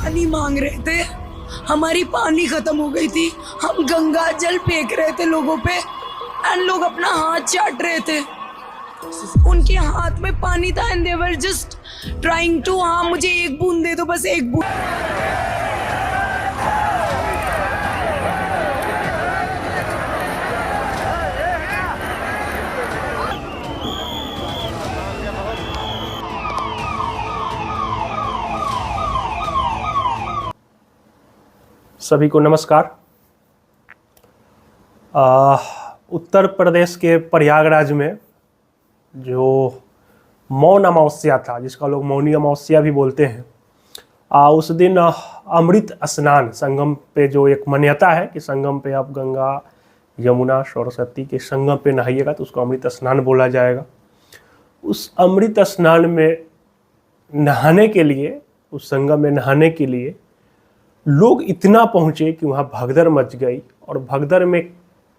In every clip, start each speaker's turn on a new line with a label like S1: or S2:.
S1: पानी मांग रहे थे, हमारी पानी खत्म हो गई थी, हम गंगा जल फेंक रहे थे लोगों पे एंड लोग अपना हाथ चाट रहे थे, उनके हाथ में पानी था and they were just trying to, हाँ मुझे एक बूंद दे दो, बस एक बूंद।
S2: सभी को नमस्कार। उत्तर प्रदेश के प्रयागराज में जो मौन अमावस्या था, जिसका लोग मौनी अमावस्या भी बोलते हैं, उस दिन अमृत स्नान, संगम पे जो एक मान्यता है कि संगम पे आप गंगा यमुना सरस्वती के संगम पे नहाइएगा तो उसको अमृत स्नान बोला जाएगा। उस अमृत स्नान में नहाने के लिए, उस संगम में नहाने के लिए लोग इतना पहुँचे कि वहाँ भगदड़ मच गई और भगदड़ में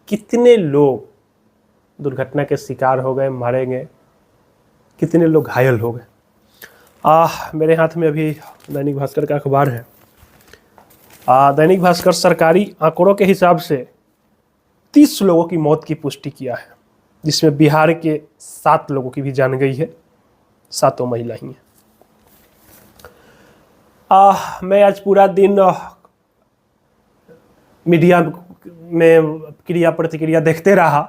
S2: कितने लोग दुर्घटना के शिकार हो गए, मारे गए, कितने लोग घायल हो गए। मेरे हाथ में अभी दैनिक भास्कर का अखबार है। दैनिक भास्कर सरकारी आंकड़ों के हिसाब से 30 लोगों की मौत की पुष्टि किया है, जिसमें बिहार के 7 लोगों की भी जान गई है, 7 महिला ही हैं। मैं आज पूरा दिन मीडिया में क्रिया प्रतिक्रिया देखते रहा,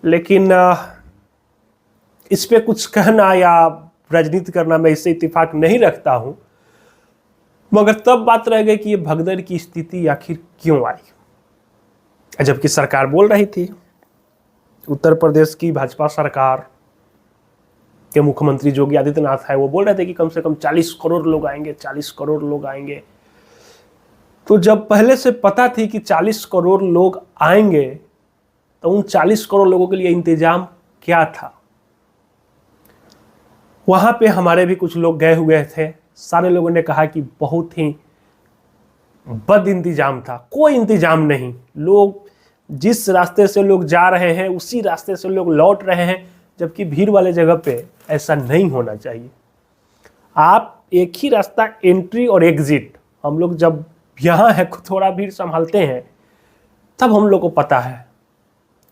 S2: लेकिन इस पे कुछ कहना या राजनीति करना मैं इससे इत्तेफाक नहीं रखता हूं, मगर तब बात रह गई कि ये भगदड़ की स्थिति आखिर क्यों आई, जबकि सरकार बोल रही थी, उत्तर प्रदेश की भाजपा सरकार के मुख्यमंत्री योगी आदित्यनाथ है, वो बोल रहे थे कि कम से कम 40 करोड़ लोग आएंगे, 40 करोड़ लोग आएंगे। तो जब पहले से पता थी कि 40 करोड़ लोग आएंगे तो उन 40 करोड़ लोगों के लिए इंतजाम क्या था? वहां पे हमारे भी कुछ लोग गए हुए थे, सारे लोगों ने कहा कि बहुत ही बद इंतजाम था, कोई इंतजाम नहीं, लोग जिस रास्ते से लोग जा रहे हैं उसी रास्ते से लोग लौट रहे हैं, जबकि भीड़ वाले जगह पे ऐसा नहीं होना चाहिए। आप एक ही रास्ता एंट्री और एग्जिट, हम लोग जब यहाँ है थोड़ा भीड़ संभालते हैं तब हम लोग को पता है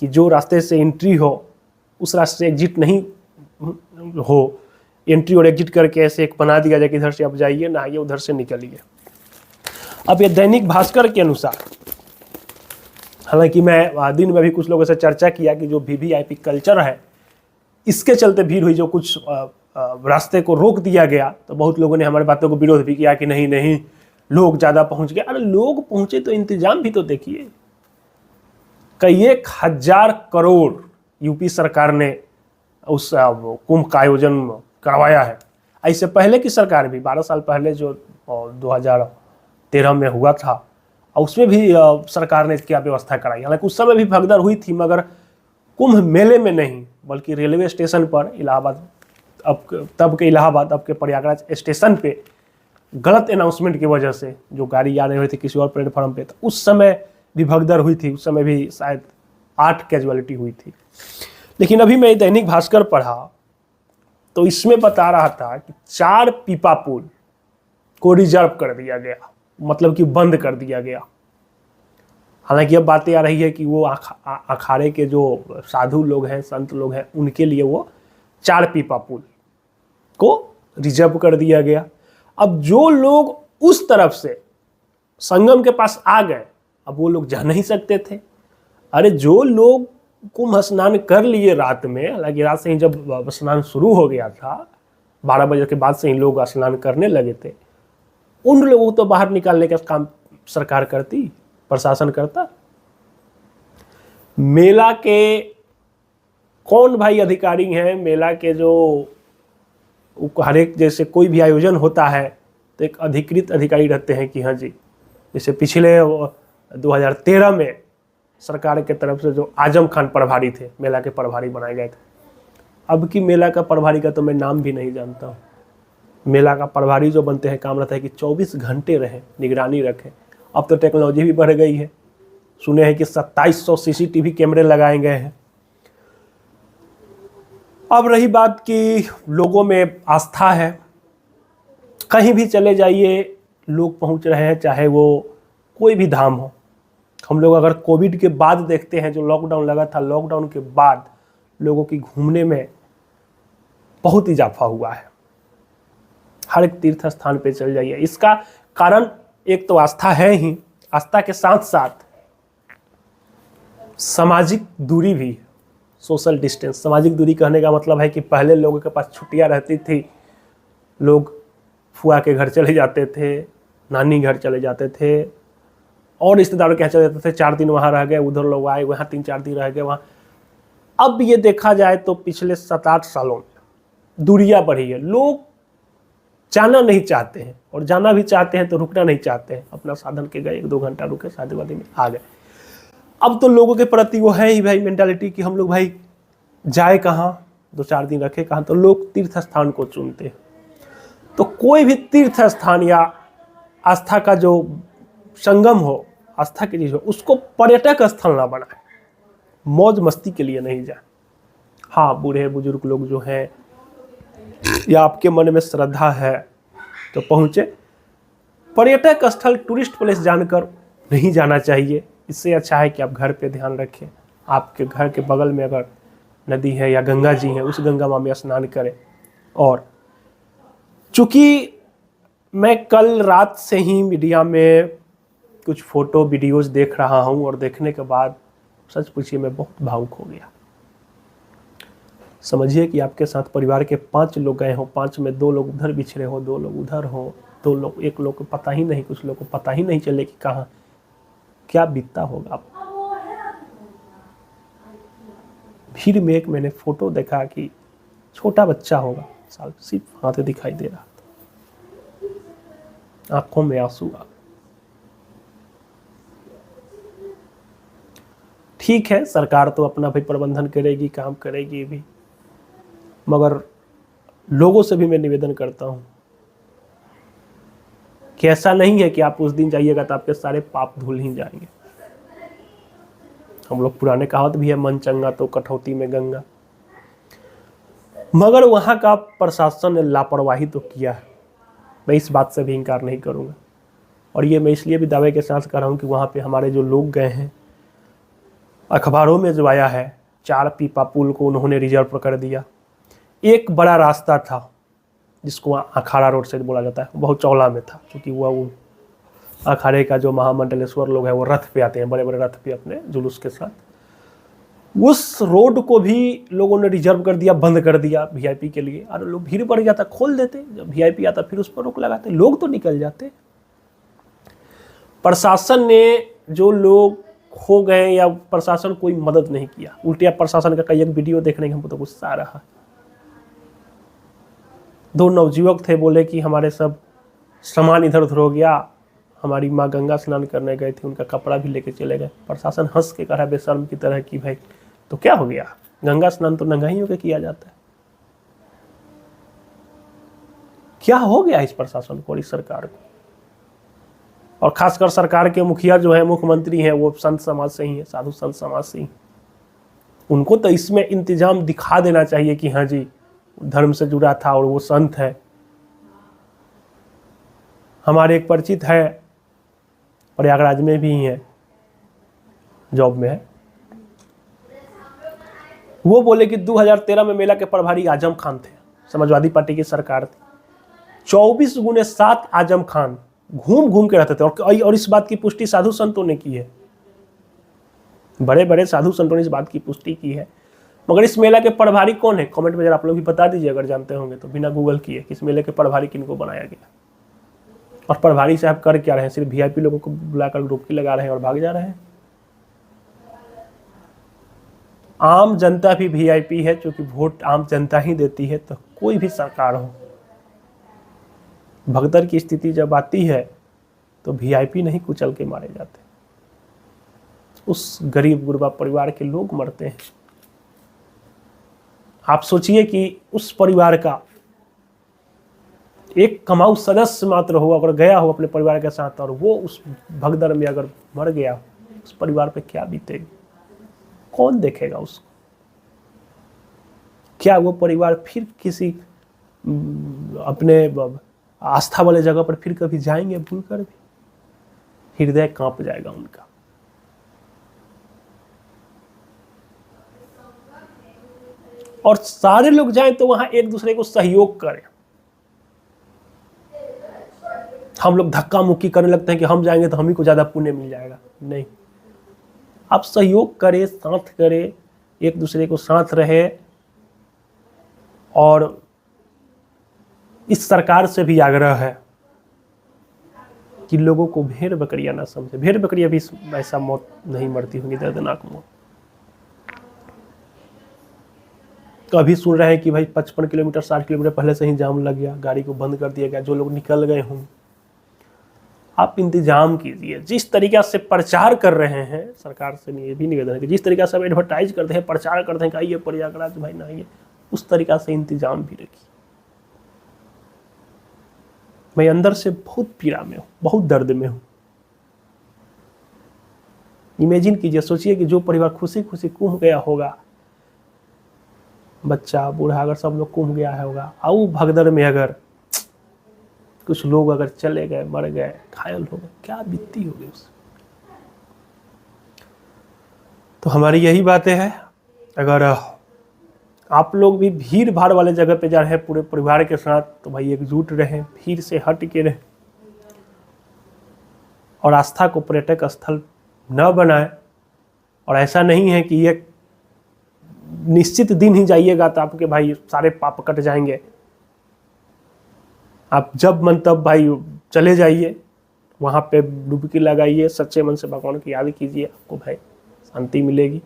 S2: कि जो रास्ते से एंट्री हो उस रास्ते से एग्जिट नहीं हो, एंट्री और एग्जिट करके ऐसे एक बना दिया जाए कि इधर से आप जाइए, नहाइए, उधर से निकलिए। अब ये दैनिक भास्कर के अनुसार, हालांकि मैं दिन में भी कुछ लोगों से चर्चा किया कि जो वीवीआईपी कल्चर है इसके चलते भीड़ हुई, जो कुछ रास्ते को रोक दिया गया, तो बहुत लोगों ने हमारे बातों को विरोध भी किया कि नहीं नहीं लोग ज़्यादा पहुंच गए। अरे लोग पहुंचे तो इंतजाम भी तो देखिए, कई 1,000 करोड़ यूपी सरकार ने उस कुंभ का आयोजन करवाया है। ऐसे पहले की सरकार भी 12 साल पहले जो 2013 में हुआ था, उसमें भी सरकार ने क्या व्यवस्था कराई। हालांकि उस समय भी भगदड़ हुई थी, मगर कुंभ मेले में नहीं, बल्कि रेलवे स्टेशन पर इलाहाबाद, तब के इलाहाबाद, अब के प्रयागराज स्टेशन पे गलत अनाउंसमेंट की वजह से जो गाड़ी आ रही थी किसी और प्लेटफॉर्म पे, तो उस समय भी भगदड़ हुई थी, उस समय भी शायद 8 कैजुअलिटी हुई थी। लेकिन अभी मैं दैनिक भास्कर पढ़ा तो इसमें बता रहा था कि 4 पीपा पुल को रिजर्व कर दिया गया, मतलब कि बंद कर दिया गया। हालांकि अब बातें आ रही है कि वो अखाड़े के जो साधु लोग हैं, संत लोग हैं, उनके लिए वो 4 पीपा पुल को रिजर्व कर दिया गया। अब जो लोग उस तरफ से संगम के पास आ गए, अब वो लोग जा नहीं सकते थे। अरे जो लोग कुंभ स्नान कर लिए रात में, हालांकि रात से ही जब स्नान शुरू हो गया था, 12 बजे के बाद से ही लोग स्नान करने लगे थे, उन लोगों को तो बाहर निकालने का काम सरकार करती, प्रशासन करता। मेला के कौन भाई अधिकारी हैं? मेला के जो हर एक, जैसे कोई भी आयोजन होता है तो एक अधिकृत अधिकारी रहते हैं कि हाँ जी, जैसे पिछले 2013 में सरकार के तरफ से जो आजम खान प्रभारी थे, मेला के प्रभारी बनाए गए थे। अब की मेला का प्रभारी का तो मैं नाम भी नहीं जानता हूँ। मेला का प्रभारी जो बनते हैं, काम रहता है कि 24 घंटे रहें, निगरानी रखें। अब तो टेक्नोलॉजी भी बढ़ गई है, सुने हैं कि 2700 सीसीटीवी कैमरे लगाए गए हैं। अब रही बात कि लोगों में आस्था है, कहीं भी चले जाइए लोग पहुंच रहे हैं, चाहे वो कोई भी धाम हो। हम लोग अगर कोविड के बाद देखते हैं, जो लॉकडाउन लगा था, लॉकडाउन के बाद लोगों की घूमने में बहुत इजाफा हुआ है। हर एक तीर्थ स्थान पे चल जाइए। इसका कारण एक तो आस्था है ही, आस्था के साथ साथ सामाजिक दूरी भी, सोशल डिस्टेंस। सामाजिक दूरी कहने का मतलब है कि पहले लोगों के पास छुट्टियां रहती थी, लोग फुआ के घर चले जाते थे, नानी घर चले जाते थे, और रिश्तेदारों के यहाँ चले जाते थे। 4 दिन वहाँ रह गए, उधर लोग आए, वहाँ 3-4 दिन रह गए वहाँ। अब ये देखा जाए तो पिछले 7-8 सालों में दूरियां बढ़ी है। लोग जाना नहीं चाहते हैं, और जाना भी चाहते हैं तो रुकना नहीं चाहते हैं। अपना साधन के गए, 1-2 घंटा रुके, शादी वादी में आ गए। अब तो लोगों के प्रति वो है ही भाई मेंटालिटी कि हम लोग भाई जाए कहाँ, 2-4 दिन रखे कहाँ, तो लोग तीर्थ स्थान को चुनते हैं। तो कोई भी तीर्थ स्थान या आस्था का जो संगम हो, आस्था की चीज हो, उसको पर्यटक स्थल ना बनाए, मौज मस्ती के लिए नहीं जाए। हाँ, बूढ़े बुजुर्ग लोग जो हैं या आपके मन में श्रद्धा है तो पहुँचे। पर्यटक स्थल, टूरिस्ट प्लेस जानकर नहीं जाना चाहिए। इससे अच्छा है कि आप घर पे ध्यान रखें। आपके घर के बगल में अगर नदी है या गंगा जी है, उस गंगा माँ में स्नान करें। और चूँकि मैं कल रात से ही मीडिया में कुछ फ़ोटो वीडियोस देख रहा हूँ, और देखने के बाद सच पूछिए मैं बहुत भावुक हो गया। समझिए कि आपके साथ परिवार के 5 लोग गए हों, 5 में 2 लोग उधर बिछड़े हो, 2 लोग उधर हो, 2 लोग, 1 लोग को पता ही नहीं, कुछ लोग को पता ही नहीं चले कि कहाँ क्या बीतता होगा। भीड़ में एक मैंने फोटो देखा कि छोटा बच्चा होगा, साल सिर्फ हाथ दिखाई दे रहा था, आंखों में आंसू आ। ठीक है, सरकार तो अपना भी प्रबंधन करेगी, काम करेगी भी, मगर लोगों से भी मैं निवेदन करता हूं कि ऐसा नहीं है कि आप उस दिन जाइएगा तो आपके सारे पाप धुल ही जाएंगे। हम लोग पुराने कहावत भी है, मन चंगा तो कठौती में गंगा। मगर वहां का प्रशासन ने लापरवाही तो किया है, मैं इस बात से भी इनकार नहीं करूंगा। और ये मैं इसलिए भी दावे के साथ कर रहा हूं कि वहां पे हमारे जो लोग गए हैं, अखबारों में जो आया है, 4 पीपा पुल को उन्होंने रिजर्व कर दिया। एक बड़ा रास्ता था जिसको अखाड़ा रोड से बोला जाता है, बहुत चौड़ा में था, क्योंकि वो अखाड़े का जो महामंडलेश्वर लोग हैं वो रथ पे आते हैं, बड़े बड़े रथ पे अपने जुलूस के साथ। उस रोड को भी लोगों ने रिजर्व कर दिया, बंद कर दिया वीआईपी के लिए। और लोग, भीड़ बढ़ जाता, खोल देते, जब वीआईपी आता फिर उस पर रोक लगाते, लोग तो निकल जाते। प्रशासन ने जो लोग खो गए या प्रशासन कोई मदद नहीं किया, उल्टिया प्रशासन का कई एक वीडियो देखने के हमको तो गुस्सा आ रहा। 2 नवजुवक थे, बोले कि हमारे सब सामान इधर उधर हो गया, हमारी माँ गंगा स्नान करने गए थे, उनका कपड़ा भी लेके चले गए। प्रशासन हंस के कहा बेशर्म की तरह कि भाई तो क्या हो गया, गंगा स्नान तो नंगा ही होकर किया जाता है। क्या हो गया इस प्रशासन को और इस सरकार को? और खासकर सरकार के मुखिया जो है, मुख्यमंत्री हैं, वो संत समाज से ही है, साधु संत समाज से ही। उनको तो इसमें इंतजाम दिखा देना चाहिए कि हाँ जी धर्म से जुड़ा था और वो संत है। हमारे एक परिचित है, प्रयागराज में भी है, जॉब में है, वो बोले कि 2013 में मेला के प्रभारी आजम खान थे, समाजवादी पार्टी की सरकार थी। 24x7 आजम खान घूम घूम के रहते थे। और इस बात की पुष्टि साधु संतों ने की है, बड़े बड़े साधु संतों ने इस बात की पुष्टि की है। मगर इस मेला के प्रभारी कौन है? कमेंट में जरा आप लोग भी बता दीजिए अगर जानते होंगे तो, बिना गूगल किए, कि इस मेले के प्रभारी किनको बनाया गया। और प्रभारी साहब कर क्या रहे हैं? सिर्फ वीआईपी लोगों को बुलाकर डुबकी लगा रहे हैं और भाग जा रहे हैं। आम जनता भी वीआईपी है, क्योंकि वोट आम जनता ही देती है। तो कोई भी सरकार हो, भगदड़ की स्थिति जब आती है तो वीआईपी नहीं कुचल के मारे जाते, उस गरीब गुरबा परिवार के लोग मरते हैं। आप सोचिए कि उस परिवार का एक कमाऊ सदस्य मात्र हो, अगर गया हो अपने परिवार के साथ और वो उस भगदड़ में अगर मर गया, उस परिवार पे क्या बीतेगी? कौन देखेगा उसको? क्या वो परिवार फिर किसी अपने आस्था वाले जगह पर फिर कभी जाएंगे भूल कर भी, हृदय कांप जाएगा उनका। और सारे लोग जाएं तो वहां एक दूसरे को सहयोग करें। हम लोग धक्का मुक्की करने लगते हैं कि हम जाएंगे तो हम ही को ज्यादा पुण्य मिल जाएगा। नहीं, आप सहयोग करें, साथ करें, एक दूसरे को साथ रहे। और इस सरकार से भी आग्रह है कि लोगों को भेड़ बकरियां ना समझे। भेड़ बकरियां भी ऐसा मौत नहीं मरती होंगी, दर्दनाक मौत। कभी सुन रहे हैं कि भाई 55 किलोमीटर 60 किलोमीटर पहले से ही जाम लग गया, गाड़ी को बंद कर दिया गया, जो लोग निकल गए हों। आप इंतजाम कीजिए। जिस तरीका से प्रचार कर रहे हैं, सरकार से ये भी निवेदन है कि जिस तरीका से आप एडवर्टाइज करते हैं, प्रचार करते हैं कि आइए प्रयागराज भाई नहाइए, उस तरीका से इंतजाम भी रखिए। मैं अंदर से बहुत पीड़ा में हूं, बहुत दर्द में हूं। इमेजिन कीजिए, सोचिए कि जो परिवार खुशी खुशी कुंभ गया होगा, बच्चा बूढ़ा अगर सब लोग कुंभ गया होगा, और भगदड़ में अगर कुछ लोग अगर चले गए, मर गए, घायल हो गए, क्या बीतती होगी उससे। तो हमारी यही बातें हैं। अगर आप लोग भी भीड़ भाड़ वाले जगह पे जा रहे हैं पूरे परिवार के साथ, तो भाई एकजुट रहें, भीड़ से हट के रहें और आस्था को पर्यटक स्थल न बनाएं। और ऐसा नहीं है कि एक निश्चित दिन ही जाइएगा तो आपके भाई सारे पाप कट जाएंगे। आप जब मन तब भाई चले जाइए, वहाँ पे डुबकी लगाइए, सच्चे मन से भगवान की याद कीजिए, आपको भाई शांति मिलेगी।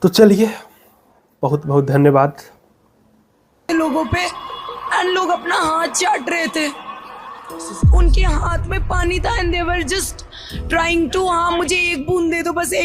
S2: तो चलिए, बहुत बहुत धन्यवाद।
S1: लोगों पे एंड लोग अपना हाथ चाट रहे थे, उनके हाथ में पानी था and they were just trying to, हाँ मुझे एक बूंद दे दो, बस एक